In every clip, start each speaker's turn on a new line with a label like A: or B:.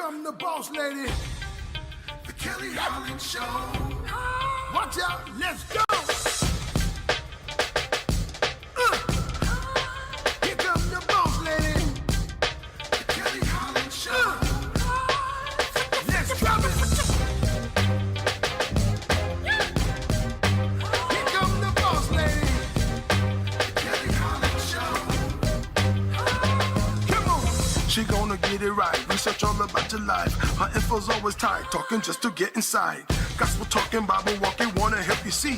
A: come the boss lady, the Kelly Holland Show. Watch out, let's go. Here come the boss lady, the Kelly Holland Show. Let's drop it. Here come the boss lady, the Kelly Holland Show. Come on. She gonna get it right, research all about your life. Her info's always tight, talking just to get inside. Gospel talking, Bible walking, wanna help you see.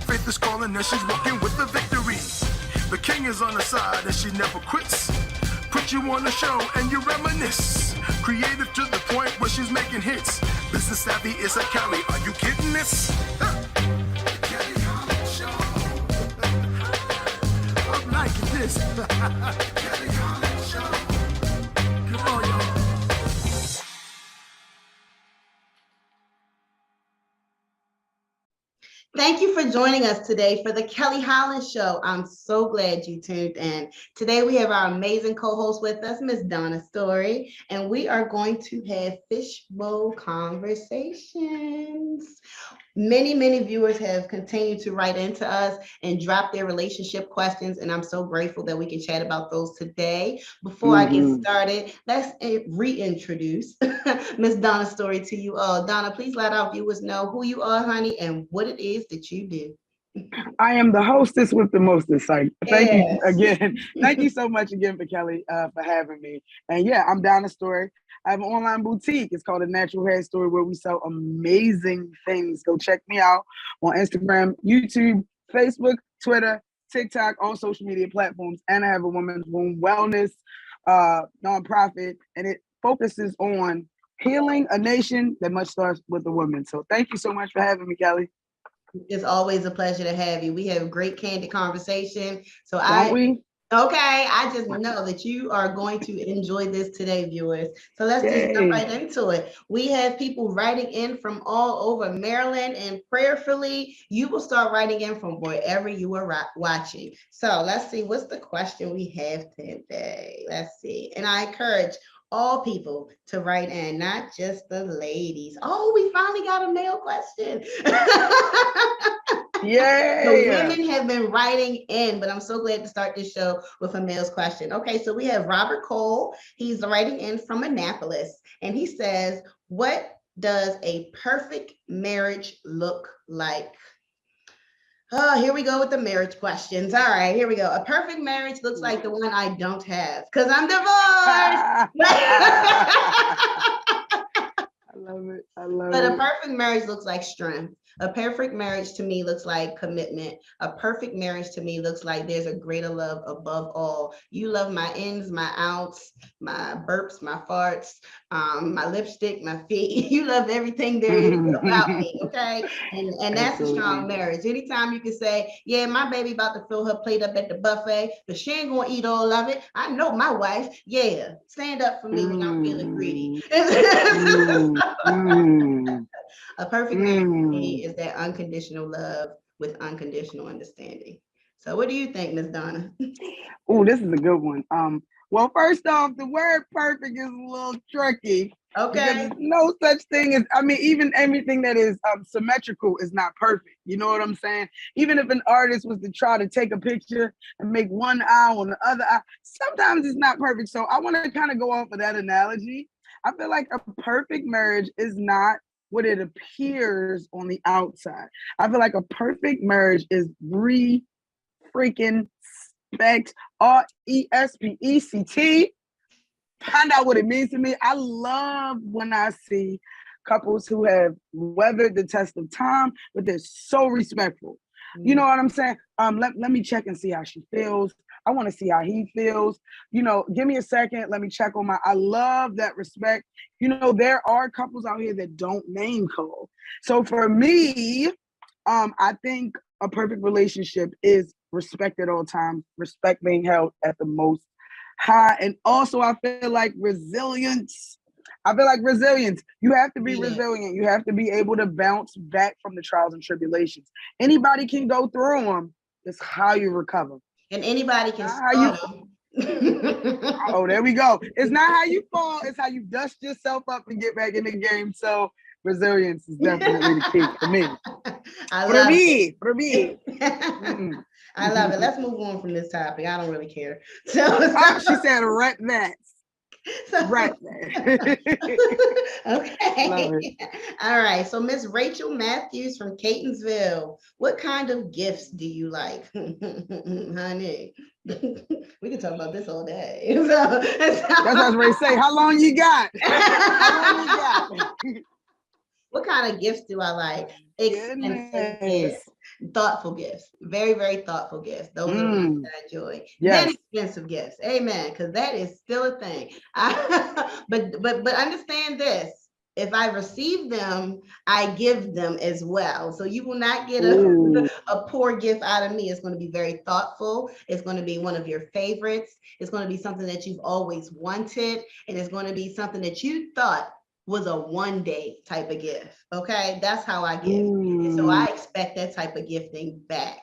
A: Faith is calling and she's walking with the victory. The king is on her side and she never quits. Put you on the show and you reminisce. Creative to the point where she's making hits. Business savvy is a Kelly, are you kidding this? Kelly Holland Show. I'm liking this. Kelly Holland Show. Come on, y'all.
B: Thank you for joining us today for the Kelly Holland Show. I'm so glad you tuned in. Today we have our amazing co-host with us, Miss Donna Story, and we are going to have fishbowl conversations. Many viewers have continued to write into us and drop their relationship questions, and I'm so grateful that we can chat about those today. Before I get started, let's reintroduce Miss Donna Story to you all. Donna, please let our viewers know who you are, honey, and what it is that you do.
C: I am the hostess with the mostest. Thank you again. Thank you so much again for Kelly for having me. And yeah, I'm Donna Story. I have an online boutique. It's called A Natural Hair Story, where we sell amazing things. Go check me out on Instagram, YouTube, Facebook, Twitter, TikTok, all social media platforms. And I have a women's womb wellness nonprofit, and it focuses on healing a nation that much starts with the woman. So thank you so much for having me, Kelly.
B: It's always a pleasure to have you. We have great candid conversation. So I just know that you are going to enjoy this today, viewers. So let's just jump right into it. We have people writing in from all over Maryland, and prayerfully, you will start writing in from wherever you are watching. So let's see, what's the question we have today? Let's see. And I encourage all people to write in, not just the ladies. Oh, we finally got a male question.
C: Yay!
B: The women have been writing in, but I'm so glad to start this show with a male's question. Okay, so we have Robert Cole. He's writing in from Annapolis, and he says, what does a perfect marriage look like? Oh, here we go with the marriage questions. All right, here we go. A perfect marriage looks like the one I don't have because I'm divorced.
C: I love it. I love
B: But
C: it.
B: a perfect marriage looks like strength. A perfect marriage to me looks like commitment. A perfect marriage to me looks like there's a greater love above all. You love my ins, my outs, my burps, my farts, my lipstick, my feet. You love everything there is about me, okay? And that's a strong marriage. Anytime you can say, yeah, my baby about to fill her plate up at the buffet, but she ain't gonna eat all of it. I know my wife, yeah, stand up for me when I'm feeling greedy. A perfect marriage to me is that unconditional love with unconditional understanding. So what do you think, Ms. Donna?
C: Oh, this is a good one. Well, first off, the word perfect is a little tricky.
B: Okay.
C: Because there's no such thing as, even everything that is symmetrical is not perfect. You know what I'm saying? Even if an artist was to try to take a picture and make one eye on the other eye, sometimes it's not perfect. So I want to kind of go off of that analogy. I feel like a perfect marriage is not what it appears on the outside. I feel like a perfect marriage is freaking respect, RESPECT. Find out what it means to me. I love when I see couples who have weathered the test of time, but they're so respectful. You know what I'm saying? Let me check and see how she feels. I want to see how he feels. Give me a second. Let me check on I love that respect. There are couples out here that don't name call. So for me, I think a perfect relationship is respect at all times, respect being held at the most high. And also I feel like resilience. You have to be resilient. You have to be able to bounce back from the trials and tribulations. Anybody can go through them. It's how you recover.
B: And anybody can start them.
C: Oh, there we go. It's not how you fall, it's how you dust yourself up and get back in the game. So resilience is definitely the key for me.
B: I love it.
C: For me.
B: I love it. Let's move on from this topic. I don't really care. So
C: she said right that. Right.
B: Okay. All right. So Miss Rachel Matthews from Catonsville, what kind of gifts do you like? Honey, we can talk about this all day. That's
C: what I was ready to say. How long you got? How long you got?
B: What kind of gifts do I like? Expensive gifts, thoughtful gifts, very, very thoughtful gifts. Those are the ones that I enjoy. Yes. Then expensive gifts, amen, because that is still a thing. But understand this: if I receive them, I give them as well. So you will not get a poor gift out of me. It's going to be very thoughtful. It's going to be one of your favorites. It's going to be something that you've always wanted, and it's going to be something that you thought was a one-day type of gift. Okay, that's how I give. And so I expect that type of gifting back.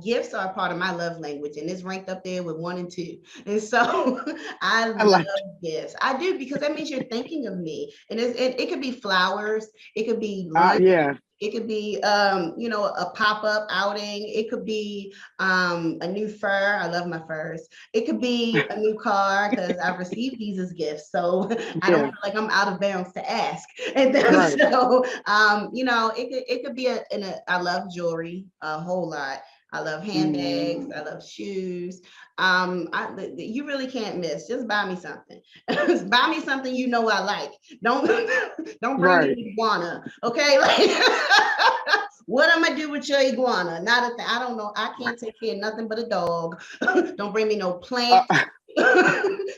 B: Gifts are part of my love language, and it's ranked up there with 1 and 2. And so I love gifts. I do, because that means you're thinking of me. And it could be flowers, it could be lunch, it could be a pop-up outing, it could be a new fur. I love my furs. It could be a new car, because I've received these as gifts, so I don't feel like I'm out of bounds to ask. And then so it could be I love jewelry a whole lot. I love handbags. I love shoes. You really can't miss. Just buy me something. Buy me something you know I like. Don't bring me iguana. Okay, like what I'm gonna do with your iguana? Not a thing. I don't know. I can't take care of nothing but a dog. Don't bring me no plant.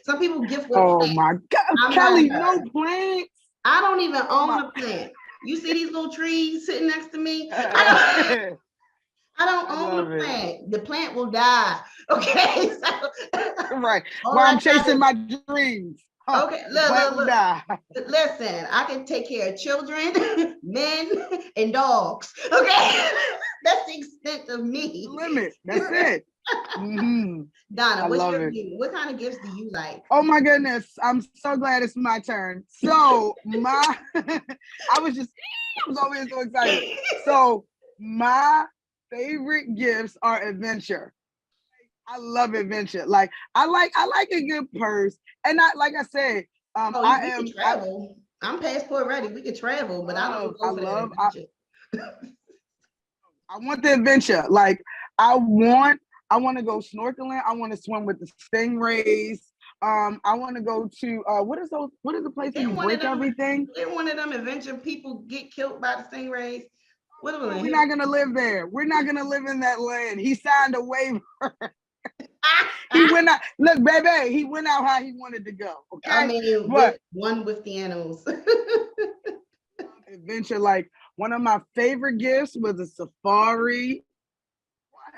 B: Some people gift with plants.
C: My God, Kelly, no plants.
B: I don't even own a plant. You see these little trees sitting next to me? I don't own the plant. The plant will die. Okay. So,
C: right. While I'm chasing my dreams.
B: Okay. Look. Listen, I can take care of children, men, and dogs. Okay. That's the extent of me.
C: Limit. That's it.
B: Donna, what's your view? What kind of gifts do you like?
C: Oh my goodness. I'm so glad it's my turn. So I was always so excited. So my favorite gifts are adventure. I love adventure. Like I like a good purse, and like I said,
B: can travel. I'm passport ready. We could travel, but I don't go for that adventure.
C: I want the adventure. Like I want to go snorkeling. I want to swim with the stingrays. I want to go to what is the place where you break everything?
B: They're one of them adventure people get killed by the stingrays.
C: We're not gonna live there. We're not gonna live in that land. He signed a waiver. He went out. Look, baby, he went out how he wanted to go. Okay.
B: I mean, one with the animals.
C: Adventure, like one of my favorite gifts was a safari.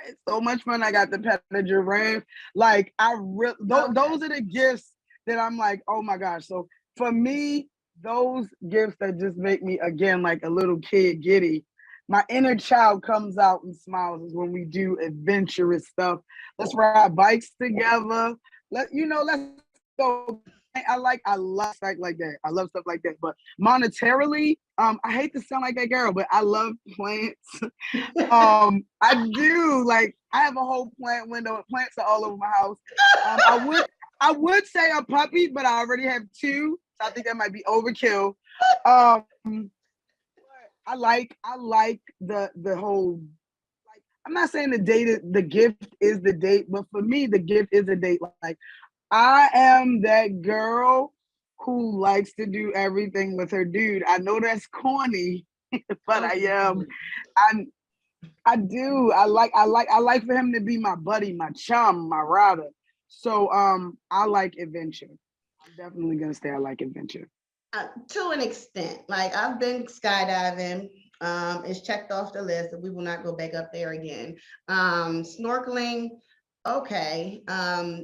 C: It's so much fun. I got to pet a giraffe. Like those are the gifts that I'm like, oh my gosh. So for me, those gifts that just make me again like a little kid giddy. My inner child comes out and smiles is when we do adventurous stuff. Let's ride bikes together. Let's go. I love stuff like that. I love stuff like that. But monetarily, I hate to sound like that girl, but I love plants. I do. Like I have a whole plant window. Plants are all over my house. I would say a puppy, but I already have 2. So I think that might be overkill. I like the whole, like, I'm not saying the gift is the date, but for me, the gift is a date. Like, I am that girl who likes to do everything with her dude. I know that's corny, but I am. I do. I like for him to be my buddy, my chum, my rider. So I like adventure. I'm definitely gonna say I like adventure.
B: To an extent, like I've been skydiving. It's checked off the list that we will not go back up there again. Snorkeling, Okay,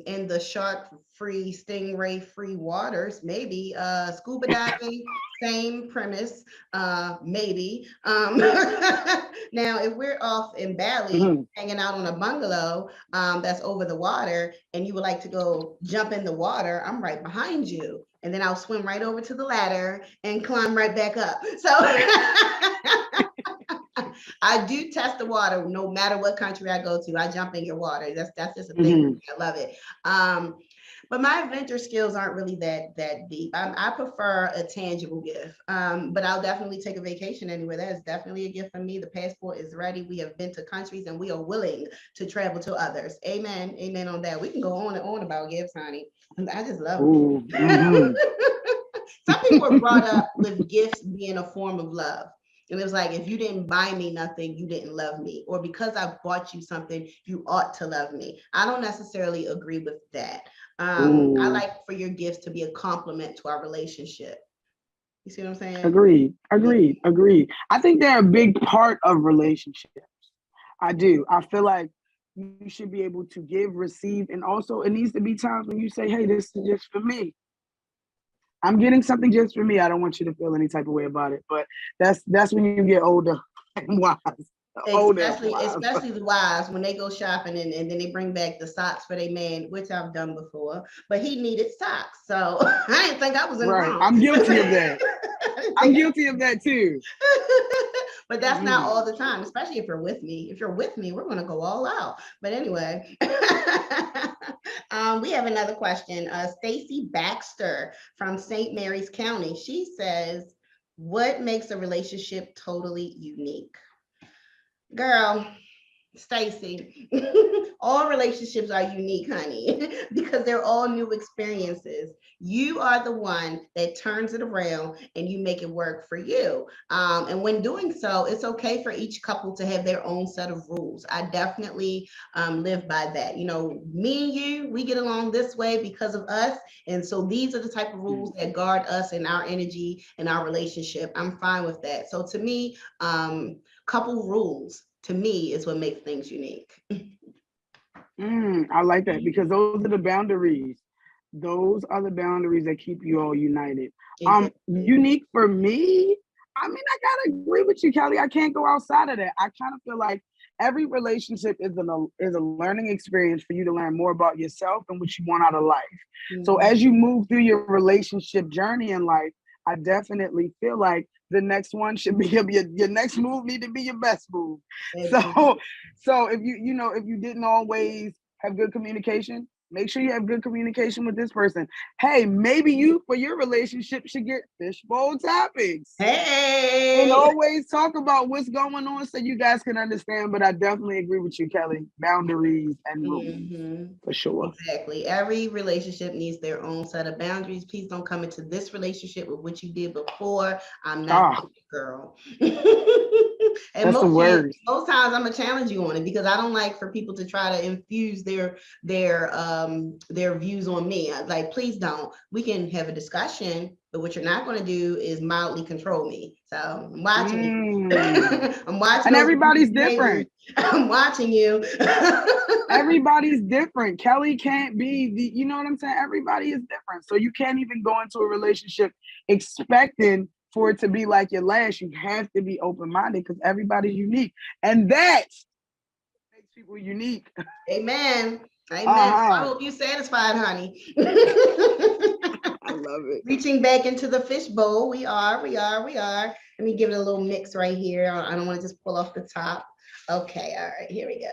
B: in the shark-free, stingray-free waters, maybe. Scuba diving, same premise, maybe. Now, if we're off in Bali, hanging out on a bungalow that's over the water, and you would like to go jump in the water, I'm right behind you. And then I'll swim right over to the ladder and climb right back up. So I do test the water no matter what country I go to. I jump in your water. That's just a thing. I love it. But my adventure skills aren't really that deep. I prefer a tangible gift. But I'll definitely take a vacation anywhere. That is definitely a gift for me. The passport is ready. We have been to countries and we are willing to travel to others. Amen. Amen on that. We can go on and on about gifts, honey. I just love them. Some people were brought up with gifts being a form of love. And it was like, if you didn't buy me nothing, you didn't love me. Or because I bought you something, you ought to love me. I don't necessarily agree with that. I like for your gifts to be a compliment to our relationship. You see what I'm saying?
C: Agreed. I think they're a big part of relationships. I do. I feel like you should be able to give, receive, and also it needs to be times when you say, hey, this is just for me. I'm getting something just for me. I don't want you to feel any type of way about it. But that's when you get older and wise.
B: Especially the wives when they go shopping and then they bring back the socks for their man, which I've done before. But he needed socks, so I didn't think I was in the wrong.
C: I'm guilty of that. I'm guilty of that too.
B: But that's not all the time, especially if you're with me. If you're with me, we're going to go all out. But anyway, we have another question. Stacy Baxter from St. Mary's County. She says, what makes a relationship totally unique? Girl, Stacy, all relationships are unique, honey, because they're all new experiences. You are the one that turns it around and you make it work for you. And when doing so, it's okay for each couple to have their own set of rules. I definitely live by that. You know, me and you, we get along this way because of us. And so these are the type of rules that guard us and our energy and our relationship. I'm fine with that. So to me, couple rules to me is what makes things unique.
C: I like that because those are the boundaries. Those are the boundaries that keep you all united. Exactly. Unique for me, I mean, I gotta agree with you, Kelly. I can't go outside of that. I kind of feel like every relationship is a learning experience for you to learn more about yourself and what you want out of life. So as you move through your relationship journey in life, I definitely feel like the next one should be your next move need to be your best move. So if you didn't always have good communication, make sure you have good communication with this person. Hey, maybe you for your relationship should get fishbowl topics.
B: Hey,
C: and always talk about what's going on so you guys can understand. But I definitely agree with you, Kelly. Boundaries and rules for sure.
B: Exactly. Every relationship needs their own set of boundaries. Please don't come into this relationship with what you did before. I'm not your girl. And
C: that's
B: most times I'm gonna challenge you on it because I don't like for people to try to infuse their views on me. Like, please don't. We can have a discussion, but what you're not going to do is mildly control me. So I'm watching you. I'm watching.
C: And everybody's different.
B: I'm watching you.
C: Everybody's different. Kelly can't be you know what I'm saying? Everybody is different. So you can't even go into a relationship expecting for it to be like your last. You have to be open-minded because everybody's unique. And that makes people unique.
B: Amen. I hope you're satisfied, honey.
C: I love it.
B: Reaching back into the fishbowl. We are. Let me give it a little mix right here. I don't want to just pull off the top. Okay, all right, here we go.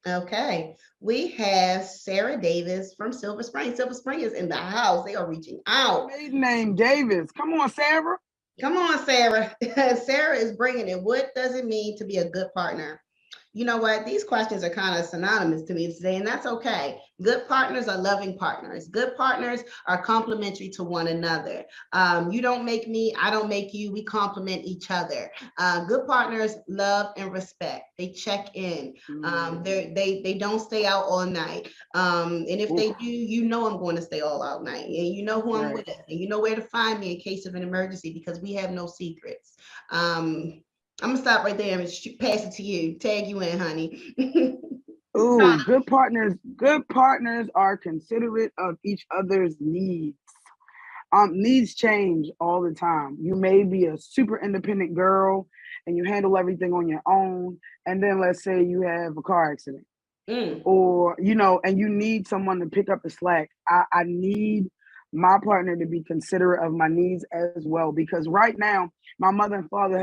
B: Okay, we have Sarah Davis from Silver Spring. Silver Spring is in the house. They are reaching out.
C: Maiden name Davis. Come on, Sarah.
B: Come on, Sarah. Sarah is bringing it. What does it mean to be a good partner? You know what? These questions are kind of synonymous to me today, and that's okay. Good partners are loving partners. Good partners are complementary to one another. You don't make me, I don't make you. We complement each other. Good partners love and respect. They check in. They don't stay out all night. And if they do, you know I'm going to stay all out night, and you know who I'm with, and you know where to find me in case of an emergency because we have no secrets. I'm gonna stop right there and pass it to you. Tag you in, honey.
C: Ooh, good partners are considerate of each other's needs. Needs change all the time. You may be a super independent girl and you handle everything on your own. And then let's say you have a car accident. Or, and you need someone to pick up the slack. I need my partner to be considerate of my needs as well, because right now my mother and father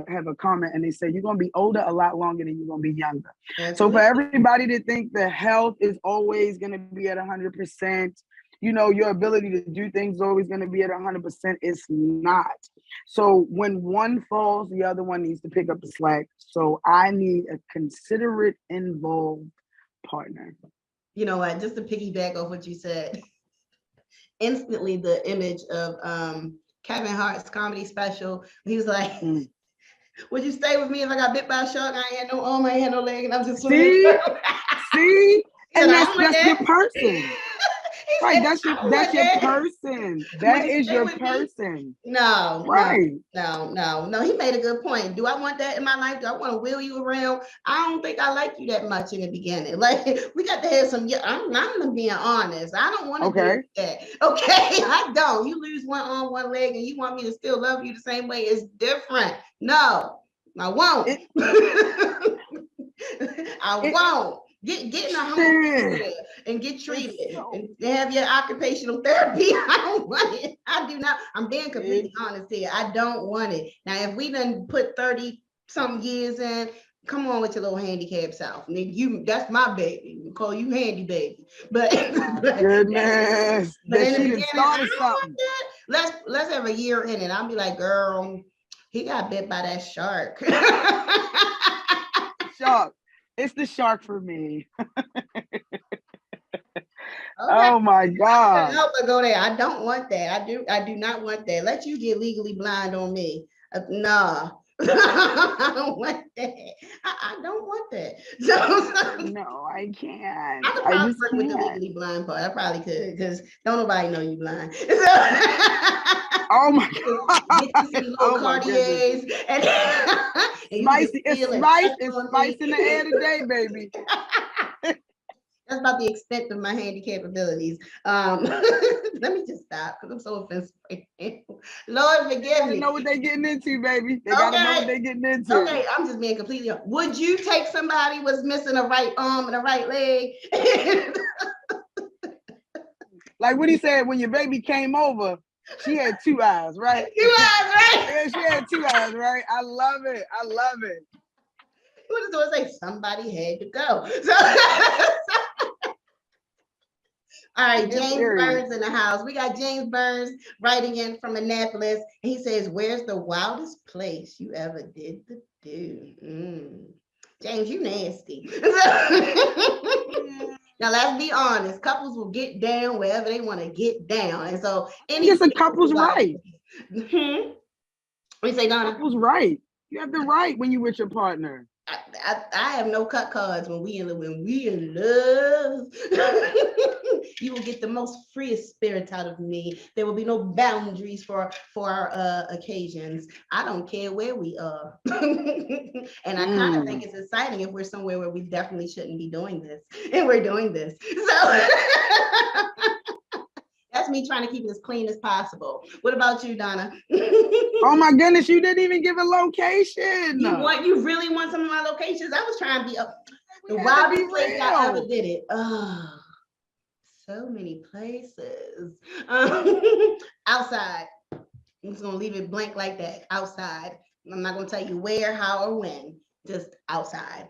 C: have a comment, and they say you're going to be older a lot longer than you're going to be younger. Absolutely. So for everybody to think that health is always going to be at 100%, your ability to do things is always going to be at 100%, it's not. So when one falls, the other one needs to pick up the slack. So I need a considerate, involved partner.
B: You know what? Just to piggyback off what you said, instantly the image of Kevin Hart's comedy special. He was like, "Would you stay with me if I got bit by a shark? I ain't had no arm, I ain't had no leg, and I'm just
C: see, and that's your person." Right, that's your person. That is your person.
B: No,
C: right.
B: No. He made a good point. Do I want that in my life? Do I want to wheel you around? I don't think I like you that much in the beginning. Like, we got to have some. I'm being honest. I don't want to do that. Okay, I don't. You lose one arm, one leg, and you want me to still love you the same way? It's different. No, I won't. I won't. Get in a home and get treated and have your occupational therapy. I don't want it. I do not. I'm being completely honest here. I don't want it. Now, if we done put 30-some years in, come on with your little handicap self. That's my baby. We call you handy baby. But
C: goodness.
B: But in the beginning, I don't want that. Let's have a year in it. I'll be like, girl, he got bit by that shark.
C: Shark. It's the shark for me. Oh my God.
B: I help her go there. I don't want that. I do not want that. Let you get legally blind on me. Nah. I don't want that. I don't want that. So,
C: no, I can't.
B: I could probably work with the legally blind part. I probably could, because don't nobody know you blind. So,
C: oh my God.
B: Get you some little Cartiers and
C: spicy. It's spice in the air today, baby.
B: That's about the extent of my handicap abilities. Let me just stop because I'm so offensive. Lord, forgive me.
C: They know what they're getting into, baby. They gotta know what they're getting into.
B: Okay, I'm just being completely honest. Would you take somebody was missing a right arm and a right leg?
C: Like what he said, when your baby came over, she had 2 eyes, right?
B: 2 eyes, right?
C: Yeah, she had 2 eyes, right? I love it.
B: What does it say? Somebody had to go. All right, James Burns in the house. We got James Burns writing in from Annapolis. He says, "Where's the wildest place you ever did to do?" James, you nasty. Now let's be honest. Couples will get down wherever they want to get down, and so
C: it's a couple's right.
B: What do you say, Donna?
C: Couple's right. You have the right when you with your partner.
B: I have no cut cards when we in love. You will get the most freest spirit out of me. There will be no boundaries for our occasions. I don't care where we are. And I kind of think it's exciting if we're somewhere where we definitely shouldn't be doing this, and we're doing this. So that's me trying to keep it as clean as possible. What about you, Donna?
C: Oh my goodness, you didn't even give a location.
B: You really want some of my locations? I was trying to be the wildest place I ever did it. Oh, so many places. Outside. I'm just gonna leave it blank like that. Outside. I'm not gonna tell you where, how, or when. Just outside.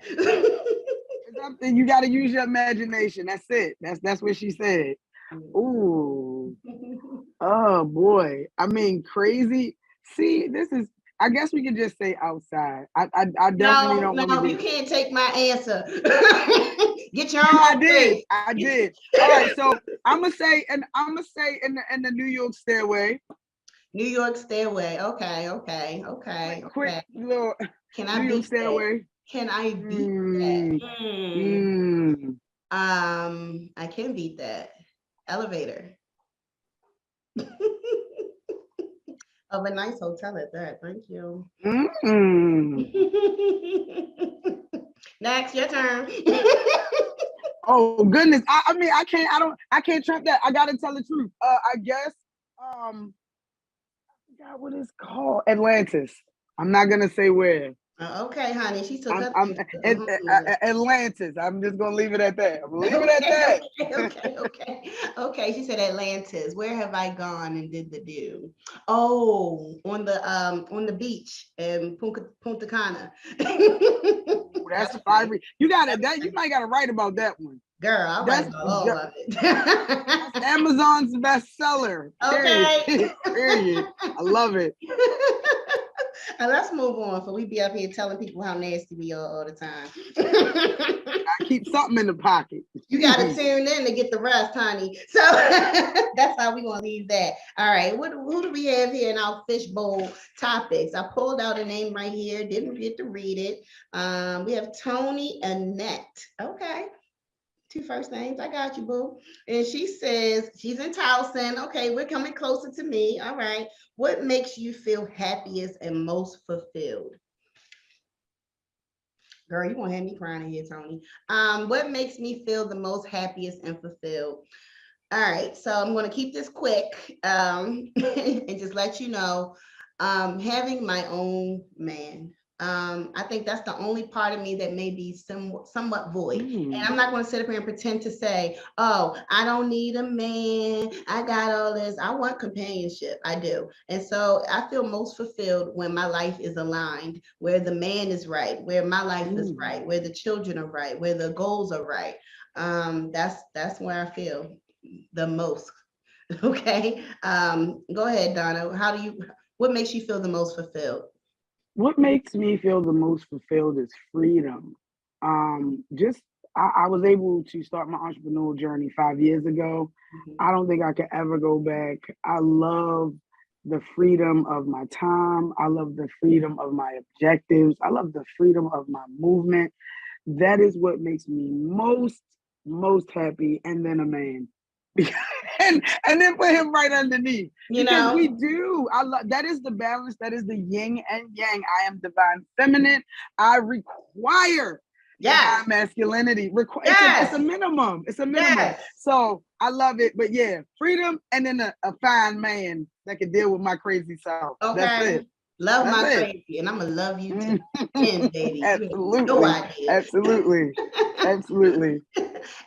C: You got to use your imagination. That's it. That's what she said. Ooh. Oh boy. I mean, crazy. See, I guess we could just say outside. I definitely don't want to.
B: No, you can't take my answer. Get your own.
C: I did. All right, so I'm gonna say in the New York Stairway.
B: New York Stairway. Okay.
C: Quick little.
B: Can I beat Stairway? Can I beat that? I can beat that. Elevator. Of a nice hotel at that. Thank you. Next, your turn.
C: Oh goodness. I mean, I can't trump that. I gotta tell the truth. I guess I forgot what it's called. Atlantis. I'm not gonna say where.
B: Okay, honey. She took her
C: Atlantis. I'm just gonna leave it at that.
B: Okay. She said Atlantis. Where have I gone and did the do? Oh, on the beach in Punta Cana.
C: That's fiery. You might gotta write about that one.
B: Girl, I'll write about all of it.
C: That's Amazon's bestseller.
B: Okay.
C: Period. I love it.
B: And let's move on, for we be up here telling people how nasty we are all the time.
C: I keep something in the pocket.
B: You got to tune in to get the rest, honey. So that's how we gonna leave that. All right, who do we have here in our fishbowl topics? I pulled out a name right here, didn't get to read it. We have Tony Annette. Okay. 2 first names. I got you, boo. And she says she's in Towson. Okay, we're coming closer to me. All right. What makes you feel happiest and most fulfilled? Girl, you won't have me crying in here, Tony. What makes me feel the most happiest and fulfilled? All right, so I'm going to keep this quick and just let you know, having my own man. I think that's the only part of me that may be somewhat void. And I'm not going to sit up here and pretend to say, oh, I don't need a man. I got all this. I want companionship. I do. And so I feel most fulfilled when my life is aligned, where the man is right, where my life is right, where the children are right, where the goals are right. That's where I feel the most. Okay. Go ahead, Donna. What makes you feel the most fulfilled?
C: What makes me feel the most fulfilled is freedom. I was able to start my entrepreneurial journey 5 years ago. I don't think I could ever go back. I love the freedom of my time. I love the freedom of my objectives. I love the freedom of my movement. That is what makes me most happy. And then a man. and then put him right underneath. Because we do. That is the balance. That is the yin and yang. I am divine feminine. I require divine masculinity. It's a minimum. It's a minimum. Yes. So I love it. But yeah, freedom and then a fine man that can deal with my crazy self. Okay. That's it.
B: Love my crazy, and I'm gonna love you to the end, baby.
C: Absolutely.
B: No idea.
C: Absolutely. Absolutely.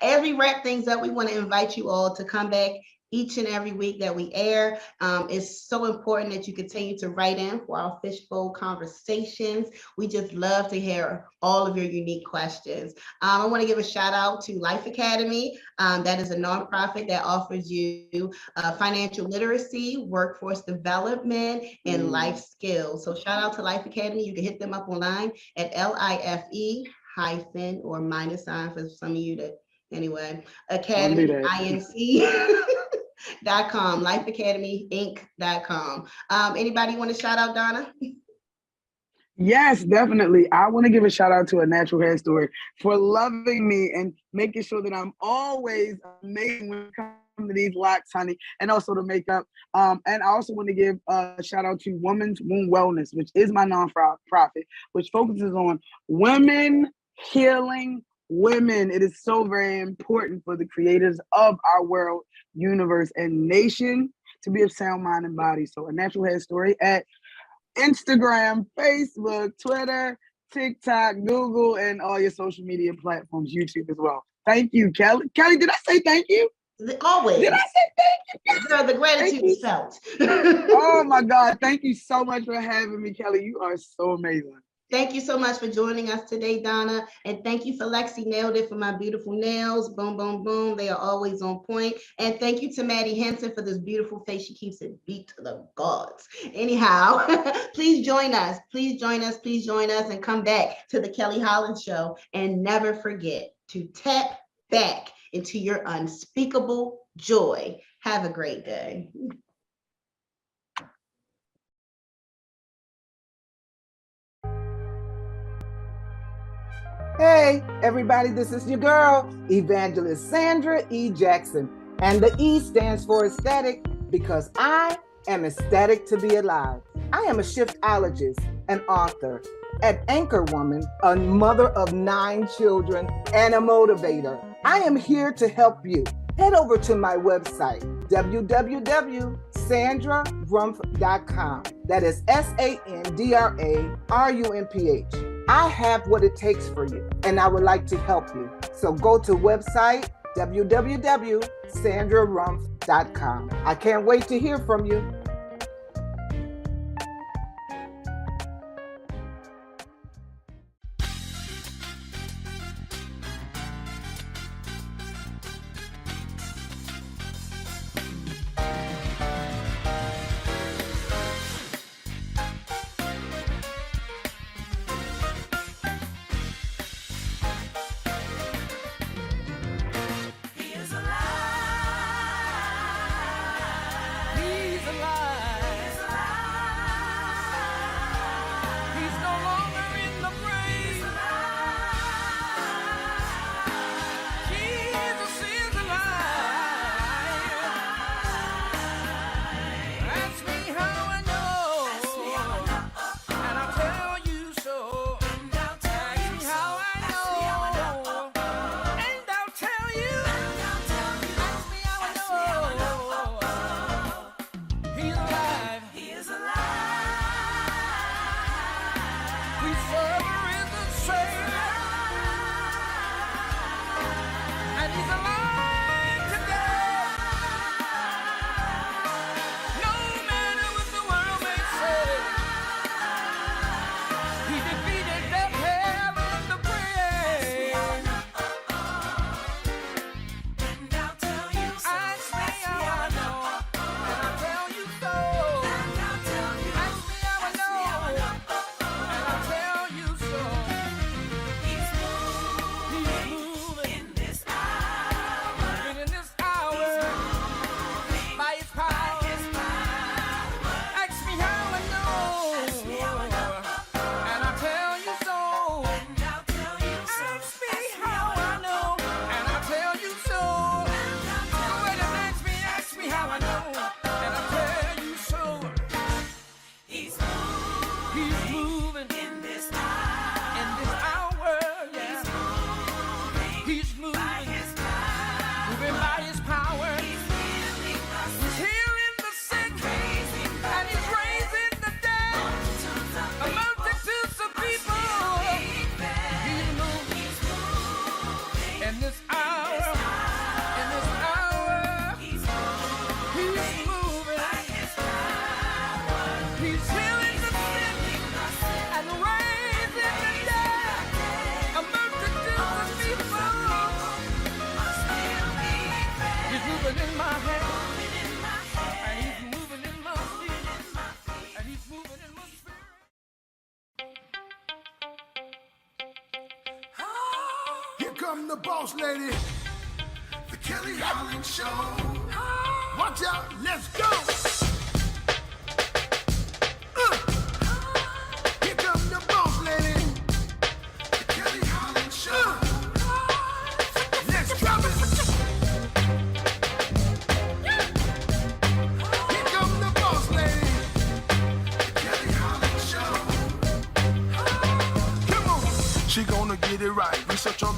B: As we wrap things up, we want to invite you all to come back each and every week that we air. It's so important that you continue to write in for our fishbowl conversations. We just love to hear all of your unique questions. I want to give a shout out to Life Academy. That is a nonprofit that offers you financial literacy, workforce development, and life skills. So shout out to Life Academy. You can hit them up online at LIFE- or minus sign for some of you that, anyway, Academy, INC.com, lifeacademyinc.com. Anybody want to shout out, Donna?
C: Yes, definitely. I want to give a shout out to A Natural Hair Story for loving me and making sure that I'm always amazing when it comes to these locks, honey, and also the makeup. And I also want to give a shout out to Women's Womb Wellness, which is my nonprofit, which focuses on women healing women. It is so very important for the creators of our world, universe, and nation to be of sound mind and body. So A Natural Hair Story at Instagram, Facebook, Twitter, TikTok, Google, and all your social media platforms, YouTube as well. Thank you, Kelly. Kelly, did I say thank you?
B: Always.
C: Did I say thank you?
B: Girl, the gratitude is felt.
C: Oh my God. Thank you so much for having me, Kelly. You are so amazing.
B: Thank you so much for joining us today, Donna. And thank you for Lexi Nailed It for my beautiful nails. Boom, boom, boom. They are always on point. And thank you to Maddie Henson for this beautiful face. She keeps it beat to the gods. Anyhow, please join us. Please join us. Please join us and come back to the Kelly Holland Show. And never forget to tap back into your unspeakable joy. Have a great day.
D: Hey, everybody, this is your girl, Evangelist Sandra E. Jackson. And the E stands for ecstatic because I am ecstatic to be alive. I am a shiftologist, an author, an anchor woman, a mother of 9 children, and a motivator. I am here to help you. Head over to my website, www.sandrarumph.com. That is SANDRARUMPH. I have what it takes for you, and I would like to help you. So go to website www.sandrarumph.com. I can't wait to hear from you.
A: Come the boss lady, the Kelly Holland Show. Watch out, let's go. Here come the boss lady, the Kelly Holland Show. Let's drop it. Here come the boss lady, the Kelly Holland Show. Come on, she gonna get it right. Research on